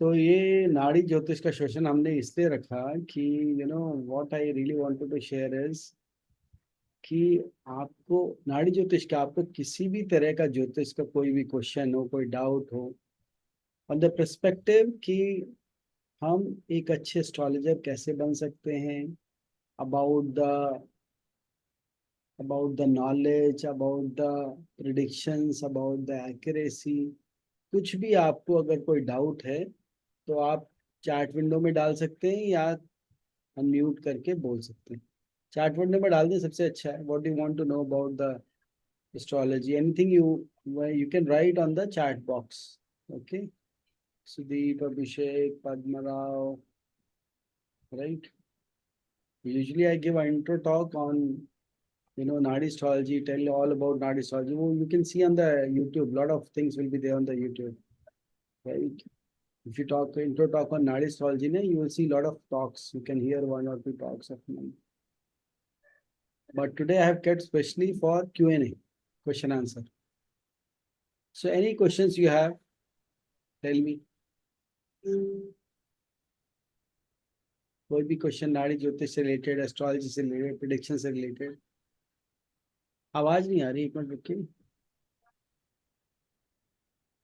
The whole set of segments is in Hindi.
तो ये नाड़ी ज्योतिष का सेशन हमने इसलिए रखा कि what I really wanted to share is कि आपको नाड़ी ज्योतिष का, आपको किसी भी तरह का ज्योतिष का कोई भी क्वेश्चन हो, कोई डाउट हो, ऑन द पर्सपेक्टिव कि हम एक अच्छे एस्ट्रोलॉजर कैसे बन सकते हैं, about the knowledge, about the predictions, about the accuracy, कुछ भी आपको अगर कोई डाउट है तो आप चैट विंडो में डाल सकते हैं या अनम्यूट करके बोल सकते हैं। चैट विंडो में डाल दें सबसे अच्छा है। What you want to know about the astrology, anything you can write on the chat box. Okay, Sudeep, Abhishek, Padmarao, right? Usually I give an intro talk on Nadi astrology, tell you all about Nadi astrology. Well, you can see on the YouTube, lot of things will be there on the YouTube, right? If you talk intro talk on Nadi astrology, you will see a lot of talks. You can hear one or two talks of mine. But today I have kept specially for Q&A, question answer. So any questions you have, tell me. कोई भी क्वेश्चन नाड़ी ज्योतिष से रिलेटेड, एस्ट्रोलॉजी से रिलेटेड, प्रिडिक्शन से रिलेटेड। आवाज नहीं आ रही, एक मिनट रुकिए,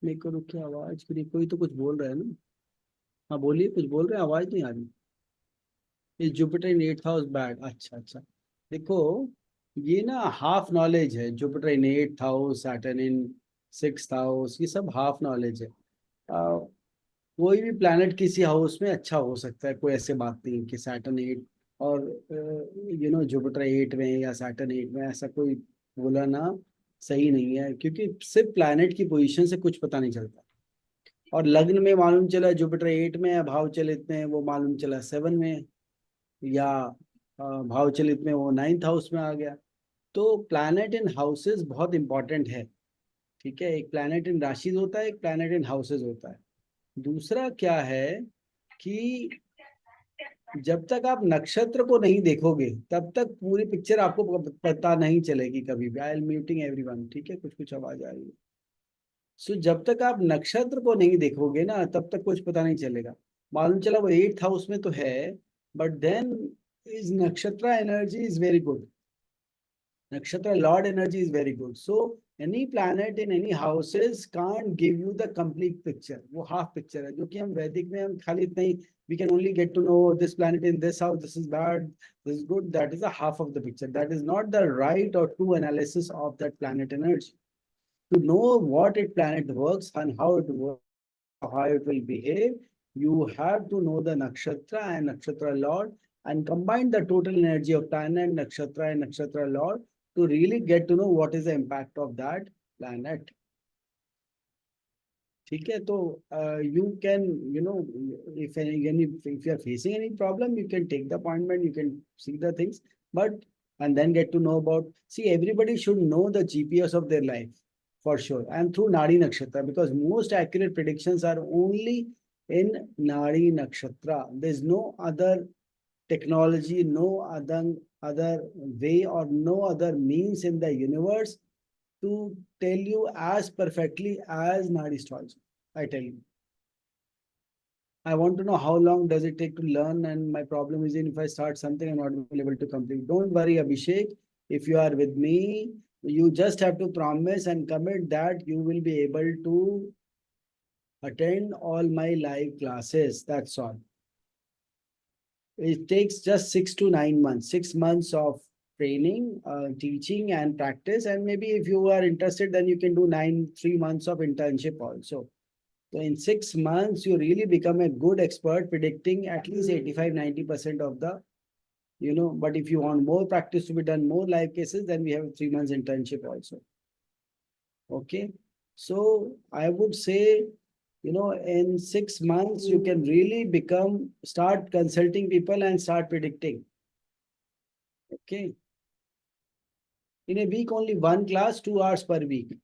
मेरे को रुकिए, आवाज क्यों नहीं? कोई तो कुछ बोल रहा है ना। हाँ बोलिए, कुछ बोल रहे हैं, आवाज नहीं आ रही। इस Jupiter in 8th house bad, अच्छा अच्छा। देखो, ये ना हाफ नॉलेज है। Jupiter in 8th house, Saturn in 6th house, ये सब हाफ नॉलेज है। कोई भी प्लैनेट किसी हाउस में अच्छा हो सकता है, कोई ऐसे बात नहीं कि सैटर्न 8 और जुपिटर 8 में या सैटर्न 8 में, ऐसा कोई बोला ना सही नहीं है, क्योंकि सिर्फ प्लैनेट की पोजीशन से कुछ पता नहीं चलता। और लग्न में मालूम चला जुपिटर 8 में है, भाव चलित में वो मालूम चला 7 में, या भाव चलित में वो 9th हाउस में आ गया। तो प्लैनेट इन हाउसेस बहुत इंपॉर्टेंट है। ठीक है, एक प्लैनेट इन राशिज होता है, एक प्लैनेट इन हाउसेस होता है। दूसरा क्या है कि जब तक आप नक्षत्र को नहीं देखोगे तब तक पूरी पिक्चर आपको पता नहीं चलेगी कभी भी। आई एम म्यूटिंग एवरीवन, ठीक है, कुछ कुछ आवाज आ रही है। सो जब तक आप नक्षत्र को नहीं देखोगे ना तब तक कुछ पता नहीं चलेगा। मालूम चला वो 8th हाउस में तो है, बट देन इज नक्षत्र energy is very good. Nakshatra Lord energy is very good. So any planet in any houses can't give you the complete picture. वो half picture है, जो कि हम वैदिक में हम खाली इतना ही, we can only get to know this planet in this house, this is bad, this is good. That is a half of the picture. That is not the right or true analysis of that planet energy. To know what a planet works and how it works, how it will behave, you have to know the nakshatra and nakshatra lord, and combine the total energy of planet, nakshatra and nakshatra lord to really get to know what is the impact of that planet. ठीक है, तो you can, if you are facing any problem, you can take the appointment, you can see the things, but and then get to know about. See, everybody should know the GPS of their life for sure, and through Nadi Nakshatra, because most accurate predictions are only in Nadi Nakshatra. There's no other technology, no other way or no other means in the universe to tell you as perfectly as Nadi astrology. I tell you. I want to know how long does it take to learn, and my problem is in if I start something, I'm not able to complete. Don't worry, Abhishek. If you are with me, you just have to promise and commit that you will be able to attend all my live classes. That's all. It takes just 6 to 9 months, 6 months of training, teaching and practice. And maybe if you are interested, then you can do 3 months of internship also. So in 6 months, you really become a good expert predicting at least 85-90% of the, but if you want more practice to be done, more live cases, then we have 3 months internship also. Okay. So I would say, in 6 months, you can really start consulting people and start predicting. Okay. In a week, only one class, 2 hours per week.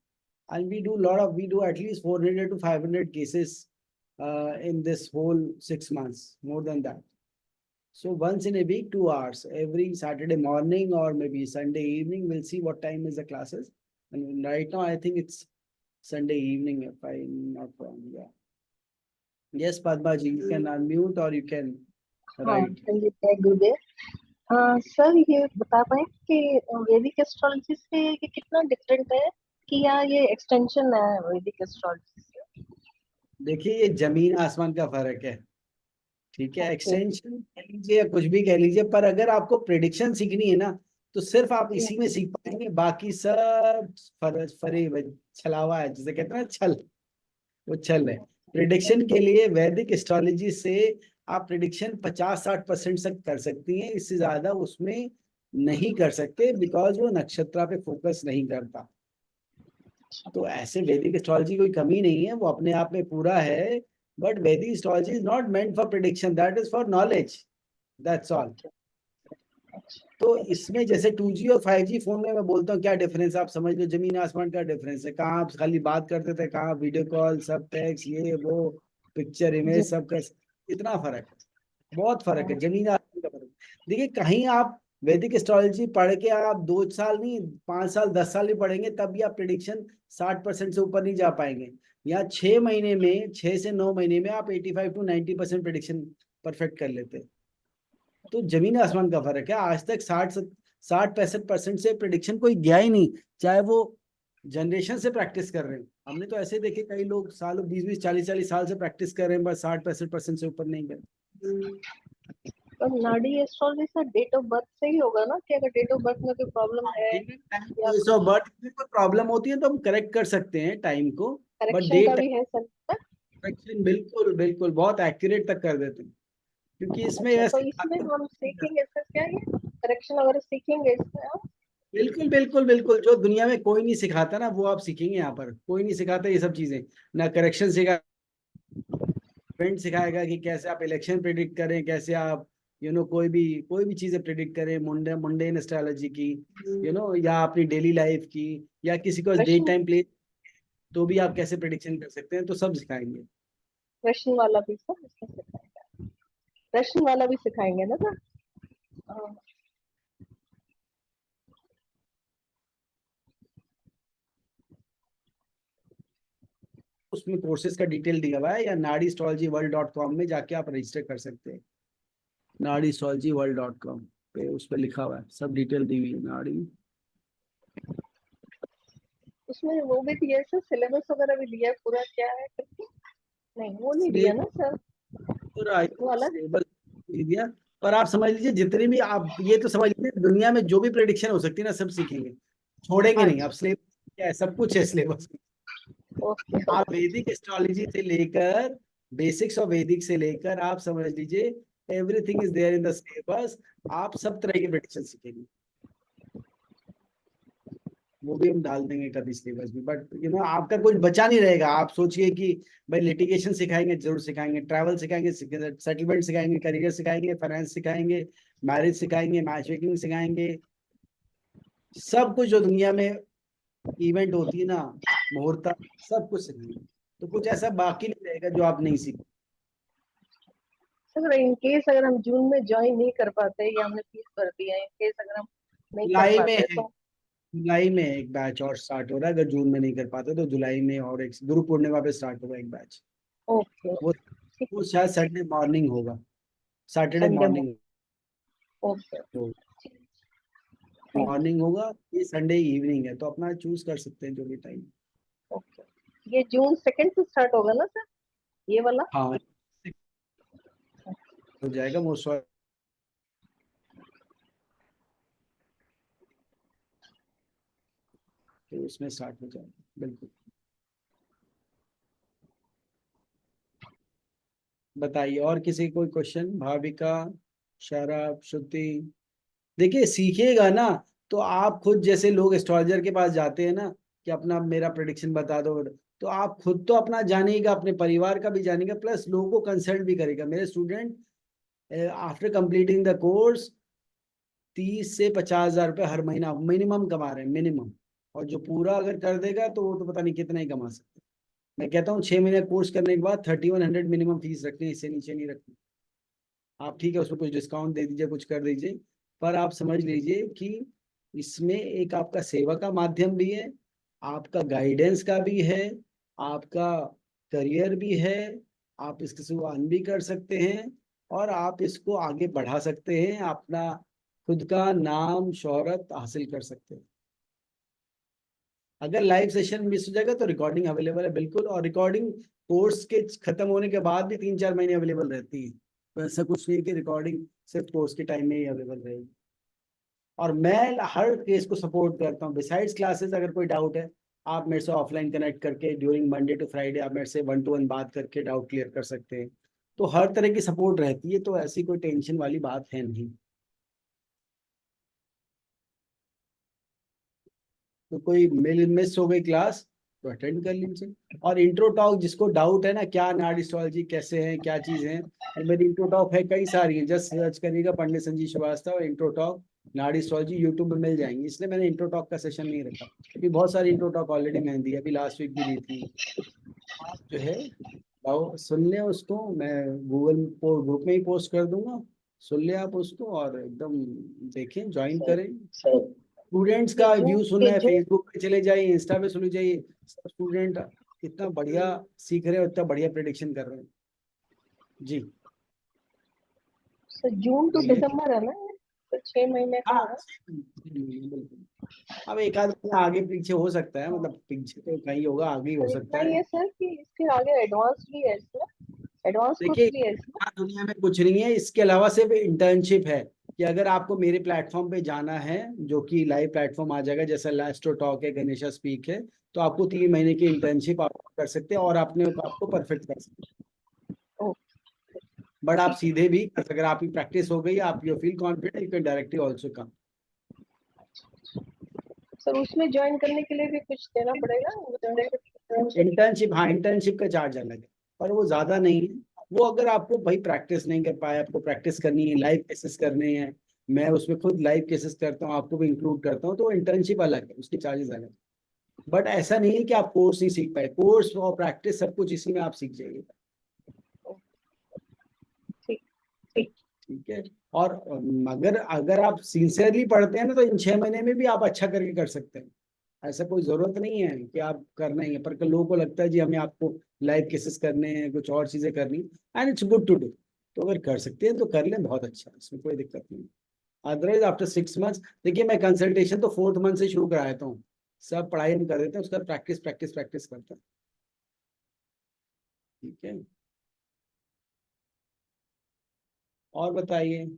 And we do at least 400 to 500 cases in this whole 6 months, more than that. So once in a week, 2 hours, every Saturday morning or maybe Sunday evening, we'll see what time is the classes. And right now, I think it's Sunday evening, if I'm not wrong. Yeah. Yes, Padma ji, you can unmute or you can हाँ, write. जय गुरुदेव। सर, ये बता पाए कि वैदिक एस्ट्रोलॉजी से ये कितना डिफरेंट है, कि या ये एक्सटेंशन है वैदिक एस्ट्रोलॉजी से? देखिए, ये जमीन आसमान का फर्क है। ठीक है, ओके। एक्सटेंशन कह लीजिए या कुछ भी कह लीजिए, पर अगर आपको प्रिडिक्शन सीखनी है ना, तो सिर्फ आप जी। इसी में सीख पाएंगे। बाकी सब फरे छलावा है, जिसे कहते हैं ना, छल। वो छल है। प्रिडिक्शन के लिए वैदिक एस्ट्रोलॉजी से आप प्रिडिक्शन 50-60% तक कर सकती हैं, इससे ज्यादा उसमें नहीं कर सकते, बिकॉज वो नक्षत्र पे फोकस नहीं करता। तो ऐसे वैदिक एस्ट्रोलॉजी कोई कमी नहीं है, वो अपने आप में पूरा है। बट वैदिक astrology is not meant for prediction, that is for knowledge, that's all. Okay. अच्छा। तो इसमें जैसे 2G और 5G फोन में मैं बोलता हूँ क्या डिफरेंस, आप समझ लो, जमीन आसमान का डिफरेंस है। कहाँ आप खाली बात करते थे, कहाँ वीडियो कॉल, सब टेक्स्ट, ये वो, पिक्चर जी। इमेज, सब का इतना फर्क है। बहुत फर्क है, हाँ। जमीन आसमान का फर्क। देखिए, कहीं आप वैदिक एस्ट्रोलॉजी पढ़ के आप 2 साल नहीं, 5 साल, 10 साल भी पढ़ेंगे, तब भी आप प्रिडिक्शन 60% से ऊपर नहीं जा पाएंगे। या 6 महीने में, 6 से 9 महीने में आप 85 to 90% प्रिडिक्शन परफेक्ट कर लेते हैं। तो जमीन आसमान का फर्क है। आज तक 60-65% से प्रिडिक्शन कोई गया ही नहीं, चाहे वो जनरेशन से प्रैक्टिस कर रहे हैं। हमने तो ऐसे देखे कई लोग सालों, 20-20, 40-40 साल से प्रैक्टिस कर रहे हैं, बस 60-65% से ऊपर नहीं गए। तो Nadi astrology sir date of birth से ही होगा ना, कि अगर डेट ऑफ बर्थ में कोई प्रॉब्लम है या प्लेस ऑफ बर्थ में कोई प्रॉब्लम होती है तो हम करेक्ट कर सकते हैं टाइम को। बट करेक्शन का डेट भी है सर? करेक्शन बिल्कुल बिल्कुल बहुत एक्यूरेट तक कर देते हैं, क्योंकि इसमें अच्छा, तो वैसे इसमें हम सीखेंगे सर क्या, ये करेक्शन वगैरह सीखेंगे इसमें हम? बिल्कुल बिल्कुल बिल्कुल, जो दुनिया में कोई नहीं सिखाता ना, वो आप सीखेंगे यहाँ पर। कोई नहीं सिखाता ये सब चीजें। ना करेक्शन सिखा, इवेंट सिखाएगा कि कैसे आप इलेक्शन प्रिडिक्ट करें, कैसे आप कोई भी चीजें प्रिडिक्ट करें, मुंडेन एस्ट्रोलॉजी की, या अपनी डेली लाइफ की, या किसी को डेट रशियन टाइम प्लेस, तो भी आप कैसे प्रिडिक्शन कर सकते हैं, तो सब सिखाएंगे। रशियन वाला भी सर इसमें सिखाएंगे? रशियन वाला भी सिखाएंगे ना सर? हाँ। उसमें कोर्सेज का डिटेल दिया हुआ है, या nadiastrologyworld.com में जाके आप रजिस्टर कर सकते हैं। nadiastrologyworld.com पे उस पर लिखा हुआ है, सब डिटेल दी हुई है। नाड़ी उसमें वो भी दिया है सर, सिलेबस वगैरह भी दिया है पूरा, क्या है करके? नहीं, वो नहीं दिया ना सर, पूरा वो अलग। सिलेबस दे दिया। पर आप समझ लीजिए, जितने भी आप ये तो समझ लीजिए, दुनिया में जो भी प्रेडिक्शन हो सकती है ना, सब सीखेंगे, छोड़ेंगे नहीं। आप अच्छा। सिलेबस क्या है, सब कुछ है सिलेबस में। ओके आप ओके। वैदिक एस्ट्रोलॉजी से लेकर, बेसिक्स ऑफ वैदिक से लेकर, आप समझ लीजिए, everything is there in the syllabus. आप सब तरह के प्रेडिक्शन सीखेंगे, वो भी हम डाल देंगे कभी सिलेबस में। बट आपका कुछ बचा नहीं रहेगा। आप सोचिए कि भाई लिटिगेशन सिखाएंगे, जरूर सिखाएंगे, ट्रैवल सिखाएंगे, सेटलमेंट सिखाएंगे, करियर सिखाएंगे, फाइनेंस सिखाएंगे, मैरिज सिखाएंगे, मैच मेकिंग सिखाएंगे, सब कुछ जो दुनिया में इवेंट होती है ना, मुहूर्त, सब कुछ सिखाएंगे। तो कुछ ऐसा बाकी नहीं रहेगा जो आप नहीं सीख। सर, इन केस अगर हम जून में ज्वाइन नहीं कर पाते, या हमने फीस भर दिया है, इन केस अगर हम नहीं कर जुलाई में पाते है, तो? जुलाई में एक बैच और स्टार्ट हो रहा है। अगर जून में नहीं कर पाते तो जुलाई में, और एक गुरु पूर्णिमा पे स्टार्ट होगा एक बैच। ओके। वो ठीक वो है। शायद संडे मॉर्निंग होगा, सैटरडे संडे में। Morning okay. थैंक मॉर्निंग होगा। ये संडे इवनिंग है, तो अपना चूज कर सकते हैं जो भी टाइम। यू। ओके। ये जून 2 से स्टार्ट होगा ना सर, ये वाला? हाँ, हो जाएगा मोस्ट। तो उसमें स्टार्ट हो जाएगा बिल्कुल। बताइए, और किसी कोई क्वेश्चन? भाविका, शराब, श्रुति। देखिए, सीखिएगा ना, तो आप खुद, जैसे लोग एस्ट्रोलॉजर के पास जाते हैं ना, कि अपना मेरा प्रेडिक्शन बता दो, तो आप खुद तो अपना जानिएगा, अपने परिवार का भी जानिएगा, प्लस लोगों को कंसल्ट भी करेगा। मेरे student after completing the course 30 से 50 हजार रुपये हर महीना मिनिमम कमा रहे हैं, मिनिमम। और जो पूरा अगर कर देगा तो वो तो पता नहीं कितना ही कमा सकते हैं। मैं कहता हूँ 6 महीने कोर्स करने के बाद 3100 मिनिमम फीस रखनी है, इससे नीचे नहीं रखनी। आप ठीक है, उसमें कुछ डिस्काउंट दे दीजिए, कुछ कर दीजिए, पर आप समझ लीजिए कि इसमें एक आपका सेवा का माध्यम भी है, आपका गाइडेंस का भी है, आपका करियर भी है, आप इससे अर्न भी कर सकते हैं और आप इसको आगे बढ़ा सकते हैं, अपना खुद का नाम शोहरत हासिल कर सकते हैं। अगर लाइव सेशन मिस हो जाएगा तो रिकॉर्डिंग अवेलेबल है बिल्कुल, और रिकॉर्डिंग कोर्स के खत्म होने के बाद भी 3-4 महीने अवेलेबल रहती है। तो ऐसा कुछ नहीं कि रिकॉर्डिंग सिर्फ कोर्स के टाइम में ही अवेलेबल रहेगी। और मैं हर केस को सपोर्ट करता हूँ। बिसाइड्स क्लासेस, अगर कोई डाउट है आप मेरे से ऑफलाइन कनेक्ट करके ड्यूरिंग मंडे टू फ्राइडे आप मेरे से 1-to-1 बात करके डाउट क्लियर कर सकते हैं। तो हर तरह की सपोर्ट रहती है, तो ऐसी कोई टेंशन वाली बात है नहीं। तो कोई मिस हो गई क्लास तो अटेंड कर लीजिए। और इंट्रो टॉक, जिसको डाउट है ना क्या नाड़ी एस्ट्रोलॉजी कैसे है क्या चीज़ है, तो मेरी इंट्रो टॉक है, कई सारी है, जस्ट सर्च करिएगा पंडित संजीव श्रीवास्तव इंट्रो टॉक नाड़ी एस्ट्रोलॉजी, यूट्यूब में मिल जाएंगी। इसलिए मैंने इंट्रो टॉक का सेशन नहीं रखा, क्योंकि बहुत सारी इंट्रो टॉक ऑलरेडी मैंने दी, अभी लास्ट वीक भी दी थी। आप जो है आओ सुन लें उसको, मैं गूगल ग्रुप में ही पोस्ट कर दूंगा, सुन लें आप उसको और एकदम देखें, ज्वाइन सर करें। सर स्टूडेंट्स ये का जो व्यू सुनना ये है, जो फेसबुक पे चले जाइए, इंस्टा पे सुन जाइए, सब स्टूडेंट इतना बढ़िया सीख रहे हैं, उतना बढ़िया प्रिडिक्शन कर रहे हैं। जी सर जून टू बोलिए। दिसंबर है ना, तो 6 महीने का हाँ है। बिल्कुल। अब एक आध महीना आगे पीछे हो सकता है, मतलब पीछे तो कहीं होगा, आगे ही हो सर सकता इतना ही है। है सर कि इसके आगे एडवांस भी है सर, एडवांस देखिए कोर्स भी है इसमें। यहाँ दुनिया में कुछ नहीं है, इसके अलावा सिर्फ इंटर्नशिप है। कि अगर आपको मेरे प्लेटफॉर्म पे जाना है, जो कि लाइव प्लेटफॉर्म आ जाएगा, जैसा लास्टो टॉक है, गणेशा स्पीक है, तो आपको 3 महीने की इंटर्नशिप आप कर सकते हैं और अपने आपको परफेक्ट कर सकते हैं। ओ, बट आप ठीक है। सीधे भी, अगर आपकी प्रैक्टिस हो गई, आप you feel confident, you can directly also come. Sir उसमें ज्वाइन करने के लिए भी कुछ देना पड़ेगा, मेंबरशिप? इंटर्नशिप, हाँ इंटर्नशिप का चार्ज अलग है, पर वो ज्यादा नहीं है। वो अगर आपको भाई प्रैक्टिस नहीं कर पाए, आपको प्रैक्टिस करनी है, लाइव केसेस करने हैं, मैं उसमें खुद लाइव केसेस करता हूँ, आपको भी इंक्लूड करता हूँ, तो इंटर्नशिप अलग है, उसके चार्जेस अलग है। बट ऐसा नहीं है कि आप कोर्स नहीं सीख पाए, कोर्स और प्रैक्टिस सब कुछ इसी में आप सीख जाइए। ठीक। ठीक है। और अगर अगर आप सिंसियरली पढ़ते हैं ना, तो इन 6 महीने में भी आप अच्छा करके कर सकते हैं। ऐसा कोई जरूरत नहीं है कि आप करना ही है, पर लोगों को लगता है जी हमें आपको लाइव केसेस करने हैं, कुछ और चीजें करनी, and it's good to do. तो अगर कर सकते हैं तो कर लें, बहुत अच्छा है, इसमें कोई दिक्कत नहीं। अदरवाइज आफ्टर 6 मंथ्स, देखिए मैं कंसल्टेशन तो 4th मंथ से शुरू कराता हूँ। सब पढ़ाई हम कर देते हैं, उसका प्रैक्टिस प्रैक्टिस प्रैक्टिस करते हैं। ठीक है। और बताइए।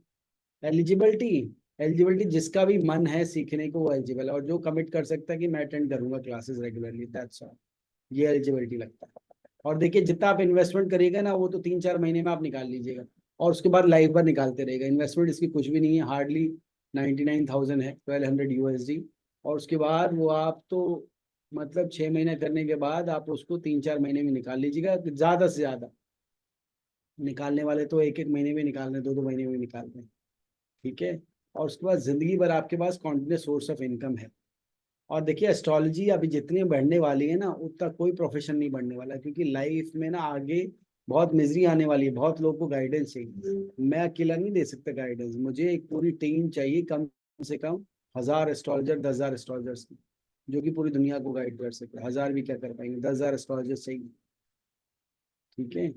एलिजिबिलिटी, एलिजिबिलिटी जिसका भी मन है सीखने को वो एलिजिबल है, और जो कमिट कर सकता है कि मैं अटेंड करूंगा क्लासेस रेगुलरली, दैट्स ऑल। ये एलिजिबिलिटी लगता है। और देखिए जितना आप इन्वेस्टमेंट करिएगा ना, वो तो 3-4 महीने में आप निकाल लीजिएगा, और उसके बाद लाइफ भर निकालते रहेगा। इन्वेस्टमेंट इसकी कुछ भी नहीं है, हार्डली 99,000 है, 1200 USD। और उसके बाद वो आप तो मतलब 6 महीने करने के बाद आप उसको 3-4 महीने में निकाल लीजिएगा, ज्यादा से ज्यादा। निकालने वाले तो 1-1 महीने में निकाल रहे हैं, 2-2 महीने में निकाल रहे हैं। ठीक है। और उसके बाद जिंदगी भर आपके पास कॉन्टिन्यूस सोर्स ऑफ इनकम है। और देखिए एस्ट्रोलॉजी अभी जितनी बढ़ने वाली है ना, उतना कोई प्रोफेशन नहीं बढ़ने वाला, क्योंकि लाइफ में ना आगे बहुत मिजरी आने वाली है, बहुत लोगों को गाइडेंस चाहिए। मैं अकेला नहीं दे सकता गाइडेंस, मुझे एक पूरी टीम चाहिए, कम से कम 1000 एस्ट्रोलॉजर, 10,000 एस्ट्रोलॉजर्स, जो कि पूरी दुनिया को गाइड कर सके। 1000 भी क्या कर पाएंगे, 10,000 एस्ट्रोलॉजर्स चाहिए। ठीक है।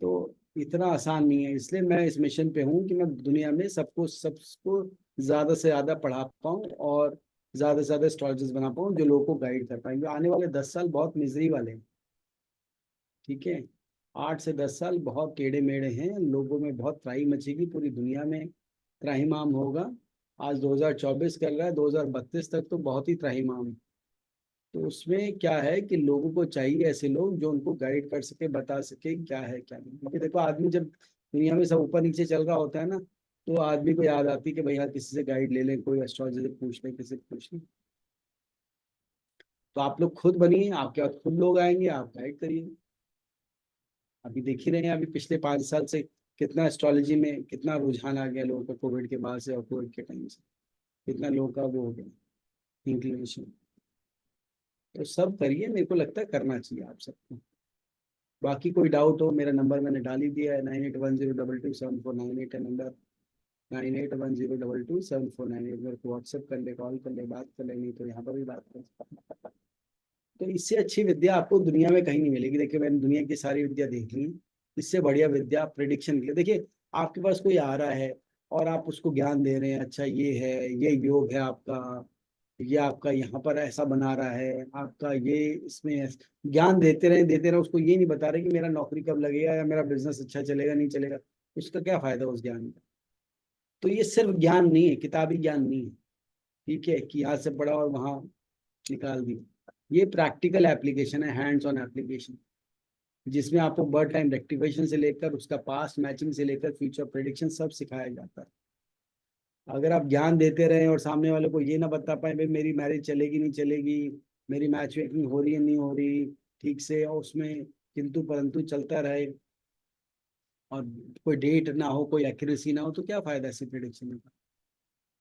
तो इतना आसान नहीं है, इसलिए मैं इस मिशन पे हूँ कि मैं दुनिया में सबको ज्यादा से ज्यादा पढ़ा पाऊँ, और ज्यादा से ज्यादा एस्ट्रोलॉजर्स बना पाऊँ जो लोगों को गाइड कर पाएंगे। आने वाले 10 साल बहुत मिजरी वाले हैं। ठीक है। 8 से 10 साल बहुत टेढ़े मेढ़े हैं, लोगों में बहुत त्राही मचेगी, पूरी दुनिया में त्राहिमाम होगा। आज 2024 कर रहा है, 2032 तक तो बहुत ही त्राहिमाम है। तो उसमें क्या है कि लोगों को चाहिए ऐसे लोग जो उनको गाइड कर सके, बता सके क्या है क्या नहीं। क्योंकि देखो आदमी जब दुनिया में सब ऊपर नीचे चल रहा होता है ना, तो आदमी को याद आती है कि भाई यार किसी से गाइड ले लें, कोई एस्ट्रोलॉजर से पूछ लें, किसी से पूछ लें। तो आप लोग खुद बनिए, आपके बाद खुद लोग आएंगे, आप गाइड करिए। अभी देख ही रहे हैं, अभी पिछले 5 साल से कितना एस्ट्रोलॉजी में कितना रुझान आ गया लोगों का, कोविड के बाद से और कोविड के टाइम से कितना लोगों का वो हो गया इंक्लिनेशन। तो सब करिए, मेरे को लगता है करना चाहिए आप सबको। बाकी कोई डाउट हो, मेरा नंबर मैंने डाल ही दिया है, 9810227498 है नंबर। 9810227498, मेरे को व्हाट्सएप कर ले, कॉल कर ले, बात कर ले, नहीं तो यहाँ पर भी बात कर सकते। तो इससे अच्छी विद्या आपको दुनिया में कहीं नहीं मिलेगी। देखिए मैंने दुनिया की सारी विद्या देख ली, इससे बढ़िया विद्या प्रिडिक्शन की। देखिए, आपके पास कोई आ रहा है और आप उसको ज्ञान दे रहे हैं, अच्छा ये है, ये योग है आपका, ये आपका यहाँ पर ऐसा बना रहा है आपका, ये इसमें ज्ञान देते रहे, उसको ये नहीं बता रहे कि मेरा नौकरी कब लगेगा या मेरा बिजनेस अच्छा चलेगा नहीं चलेगा, उसका क्या फायदा उस ज्ञान का। तो ये सिर्फ ज्ञान नहीं है, किताबी ज्ञान नहीं है, ठीक है, कि यहाँ से पढ़ा और वहां निकाल दिया। ये प्रैक्टिकल एप्लीकेशन है, हैंड्स ऑन एप्लीकेशन, जिसमें आपको बर्ड टाइम रेक्टिफिकेशन से लेकर उसका पास्ट मैचिंग से लेकर फ्यूचर प्रेडिक्शन सब सिखाया जाता है। अगर आप ज्ञान देते रहे और सामने वाले को ये ना बता पाए भाई मेरी मैरिज चलेगी नहीं चलेगी, मेरी मैच मेकिंग हो रही है नहीं हो रही ठीक से, और उसमें किंतु परंतु चलता रहे और कोई डेट ना हो, कोई एक्यूरेसी ना हो, तो क्या फायदा ऐसी प्रिडिक्शन का।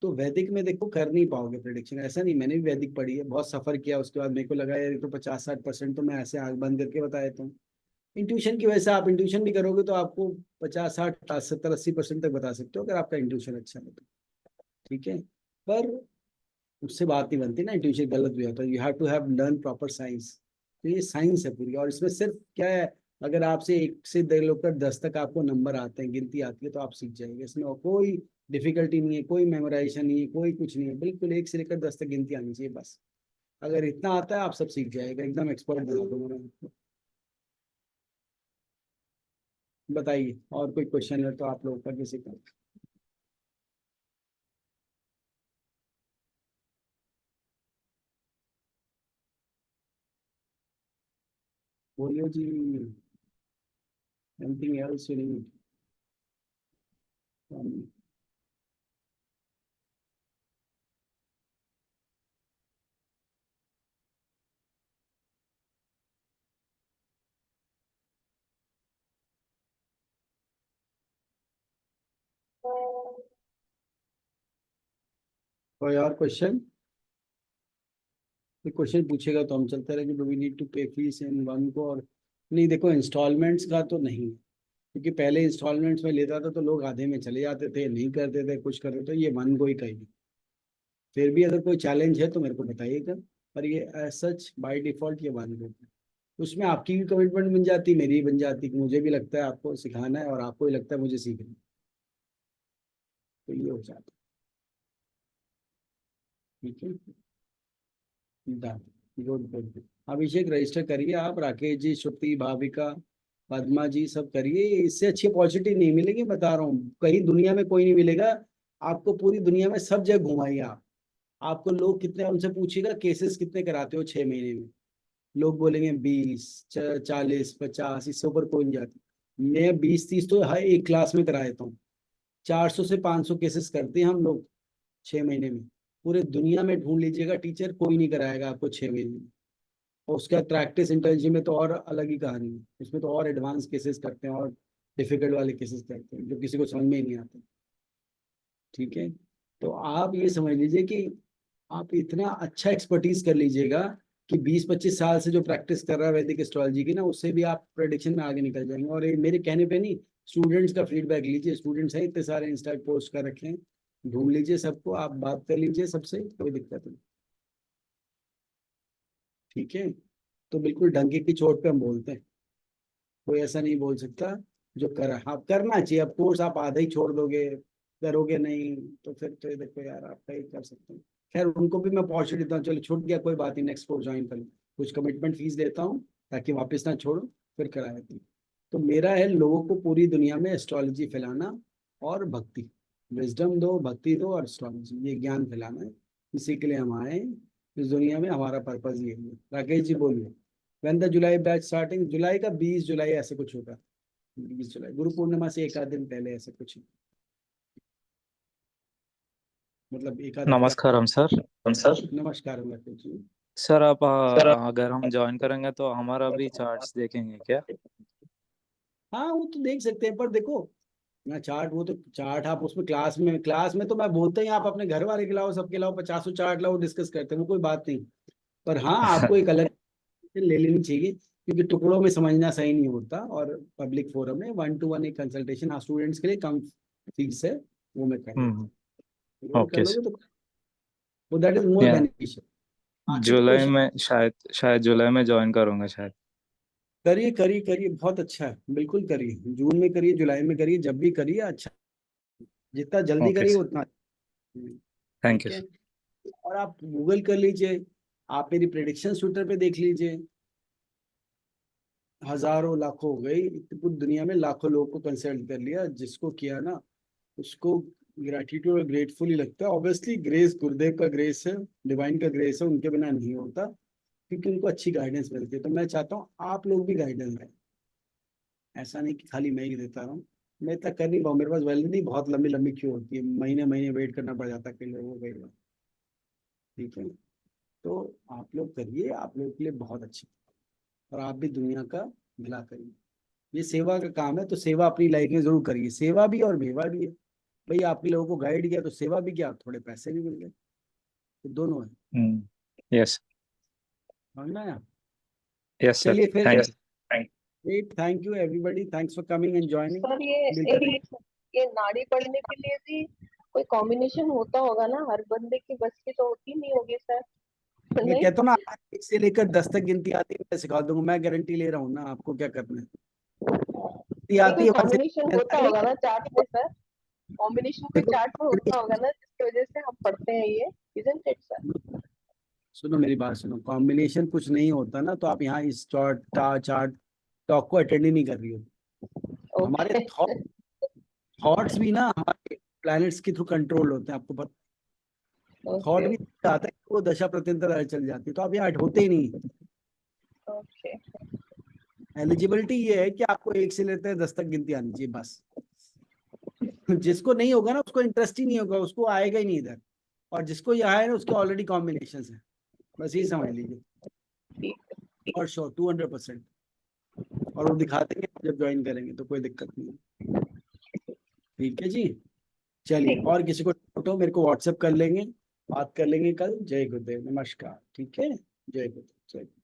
तो वैदिक में देखो कर नहीं पाओगे प्रिडिक्शन, ऐसा नहीं, मैंने भी वैदिक पढ़ी है, बहुत सफर किया, उसके बाद मेरे को लगा यार ये तो 50-60% तो मैं ऐसे आंख बंद करके बता देता हूँ। इंट्यूशन की वजह से आप इंट्यूशन भी करोगे तो आपको 50-60-70-80% तक बता सकते हो अगर आपका इंट्यूशन अच्छा है तो, ठीक है। पर उससे बात नहीं बनती ना, इंट्यूशन गलत भी होता है, you have to have learn proper science. तो ये साइंस है पूरी, और इसमें सिर्फ क्या है, अगर आपसे 1 से लेकर 10 तक आपको नंबर आते हैं, गिनती आती है, तो आप सीख जाएंगे, इसमें और कोई डिफिकल्टी नहीं है, कोई मेमोराइजेशन नहीं है, कोई कुछ नहीं है, बिल्कुल 1 से लेकर 10 तक गिनती आनी चाहिए बस। अगर इतना आता है आप सब सीख जाएगा, एकदम एक्सपर्ट बना दूंगा मैं आपको। बताइए और कोई क्वेश्चन है तो आप लोगों का किसी का। बोलिए जी, एनीथिंग एल्स यू नीड। कोई और क्वेश्चन? क्वेश्चन पूछेगा तो हम चलते रहेंगे, डू वी नीड टू पे फीस इन वन को, और नहीं देखो इंस्टॉलमेंट्स का तो नहीं, क्योंकि पहले इंस्टॉलमेंट्स में लेता था तो लोग आधे में चले जाते थे, नहीं करते थे, कुछ करते, तो ये वन को ही कहेगी। फिर भी अगर कोई चैलेंज है तो मेरे को बताइएगा, पर ये एज सच बाय डिफॉल्ट ये वन को। उसमें आपकी भी कमिटमेंट बन जाती, मेरी भी बन जाती, कि मुझे भी लगता है आपको सिखाना है और आपको भी लगता है मुझे सीखना है, तो ये हो जाता है, ठीक है। Done, good good. Abhishek register करिए आप, राकेश जी, श्रुति, भाविका, पद्मा जी सब करिए, इससे अच्छी अपॉर्चुनिटी नहीं मिलेगी, बता रहा हूँ, कहीं दुनिया में कोई नहीं मिलेगा आपको, पूरी दुनिया में सब जगह घुमाइए आप, आपको लोग कितने, उनसे पूछिएगा केसेस कितने कराते हो 6 महीने में, लोग बोलेंगे 20, 40, 50, इससे ऊपर कोई नहीं जाती। मैं 20-30 तो हर एक क्लास में करा देता हूँ, 400 से 500 केसेस करते हैं हम लोग 6 महीने में। पूरे दुनिया में ढूंढ लीजिएगा टीचर, कोई नहीं कराएगा आपको 6 महीने में। और उसके बाद प्रैक्टिस इंटर्नशिप में तो और अलग ही कहानी है, उसमें तो और एडवांस केसेस करते हैं और डिफिकल्ट वाले केसेस करते हैं जो किसी को समझ में ही नहीं आते, ठीक है। तो आप ये समझ लीजिए कि आप इतना अच्छा एक्सपर्टीज कर लीजिएगा कि 20-25 साल से जो प्रैक्टिस कर रहा है वैदिक एस्ट्रोलॉजी की ना, उससे भी आप प्रेडिक्शन में आगे निकल जाएंगे। और ये मेरे कहने पे नहीं, स्टूडेंट्स का फीडबैक लीजिए, स्टूडेंट्स हैं इतने सारे, इंस्टा पोस्ट कर रखे हैं, ढूंढ लीजिए सबको, आप बात कर लीजिए सबसे, कोई दिक्कत नहीं, ठीक है। तो बिल्कुल डंके की चोट पे हम बोलते हैं, कोई ऐसा नहीं बोल सकता जो कर, आप करना चाहिए, अब कोर्स आप आधा ही छोड़ दोगे, करोगे नहीं, तो फिर तो ये देखो यार आपका ही कर सकते हैं। खैर उनको भी मैं अपॉर्चुनिटी देता हूँ, चलो छूट गया कोई बात नहीं, नेक्स्ट कोर्स ज्वाइन कर लो, कुछ कमिटमेंट फीस देता हूँ ताकि वापस ना छोड़ो, फिर करा देती हूँ। तो मेरा है लोगों को पूरी दुनिया में एस्ट्रोलॉजी फैलाना और भक्ति, विजडम दो, भक्ति दो और एस्ट्रोलॉजी, ये ज्ञान फैलाना है, इसी के लिए हम आए हैं इस दुनिया में, हमारा पर्पज ये है। राकेश जी बोलिए, when the July batch starting, जुलाई का 20 जुलाई ऐसे कुछ होगा, 20 जुलाई गुरु पूर्णिमा से एक आध दिन पहले ऐसे कुछ, मतलब एक आध हफ्ता। नमस्कारम सर। सर नमस्कार राकेश जी। सर आप सर अगर हम ज्वाइन करेंगे तो हमारा भी चार्ट्स देखेंगे क्या? हाँ वो तो देख सकते हैं, पर देखो ना चार्ट, वो तो चार्ट आप उसमें क्लास में तो मैं बोलते हैं आप अपने घर वाले के लाओ, सबके लाओ, 50 चार्ट लाओ, डिस्कस करते हैं, वो कोई बात नहीं। पर हाँ आपको एक अलग ले लेनी चाहिए, क्योंकि टुकड़ों में समझना सही नहीं होता, और पब्लिक फोरम में 1-to-1 एक कंसल्टेशन, हाँ स्टूडेंट्स के लिए कम फीस है, वो मैं कर देता हम्म। हूँ, वो कर ओके लोगे सर। तो वो दैट इज मोर या बेनिफिशियल। हाँ एक जुलाई क्वेश्चन, में शायद जुलाई में ज्वाइन करूंगा शायद। करिए करिए करिए, बहुत अच्छा है, बिल्कुल करिए, जून में करिए, जुलाई में करिए, जब भी करिए अच्छा, जितना जल्दी ओके करिए सर, उतना। थैंक ठीक यू है। सर। और आप गूगल कर लीजिए, आप मेरी प्रेडिक्शन शूटर पे देख लीजिए, हजारों लाखों हो गई, पूरी दुनिया में लाखों लोगों को कंसल्ट कर लिया, जिसको किया ना उसको ग्रेटिट्यूड और ग्रेटफुल ही लगता है। ऑब्वियसली ग्रेस गुरुदेव का ग्रेस है, डिवाइन का ग्रेस है, उनके बिना नहीं होता, क्योंकि उनको अच्छी गाइडेंस मिलती है। तो मैं चाहता हूँ आप लोग भी गाइडेंस दें, ऐसा नहीं कि खाली मैं ही देता रहा हूँ। मैं इतना कर नहीं पाऊँ, मेरे पास वैलिडिटी बहुत लंबी लंबी क्यों होती है, महीने महीने वेट करना पड़ जाता है कई लोगों को, कई बार। ठीक है, तो आप लोग करिए, आप लोग के लिए बहुत अच्छी, और आप भी दुनिया का भला करिए। ये सेवा का काम है, तो सेवा अपनी लाइफ में जरूर करिए, सेवा भी और मेवा भी है। भाई आपने लोगों को गाइड किया तो सेवा भी किया, थोड़े पैसे भी मिल गए, तो दोनों है। यस समझ में आया? यस सर, चलिए फिर, thank you. Great, thank you everybody, thanks for coming and joining. Sir ये मिलते हैं। ये नाड़ी पढ़ने के लिए भी कोई कॉम्बिनेशन होता होगा ना, हर बंदे की बस की तो होती नहीं होगी सर। मैं नहीं, कहता हूँ ना, एक से लेकर 10 तक गिनती आती है, मैं सिखा दूंगा, मैं गारंटी ले रहा हूँ ना, आपको क्या करना है। गिनती नहीं आती कोई है वहां से कॉम्बिनेशन होता होगा ना चार्ट में सर, कॉम्बिनेशन कोई देखो, चार्ट में होता होगा ना जिसकी वजह से हम पढ़ते हैं ये, इजंट इट सर? सुनो मेरी बात सुनो, कॉम्बिनेशन कुछ नहीं होता ना, तो आप यहाँ इस चार्ट टॉक को अटेंड ही नहीं कर रही हो। हमारे ओके थॉट्स भी ना हमारे प्लैनेट्स के थ्रू कंट्रोल होते हैं, आपको पता। थॉट ओके भी आता है, वो दशा प्रत्यंतर चल जाती है, तो आप यहाँ होते ही नहीं। ओके। एलिजिबिलिटी ये है कि आपको 1 से लेकर 10 तक गिनती आनी चाहिए बस। जिसको नहीं होगा ना, उसको इंटरेस्ट ही नहीं होगा, उसको आएगा ही नहीं इधर। और जिसको यहाँ है ना, उसके ऑलरेडी कॉम्बिनेशन है, बस यही समझ लीजिए। ठीक और श्योर 200%। और वो दिखा देंगे जब ज्वाइन करेंगे, तो कोई दिक्कत नहीं है। ठीक है जी। चलिए, ठीक और किसी को फोटो मेरे को व्हाट्सएप कर लेंगे, बात कर लेंगे कल। जय गुरुदेव, नमस्कार। ठीक है, जय गुरुदेव, जय गुरुदेव।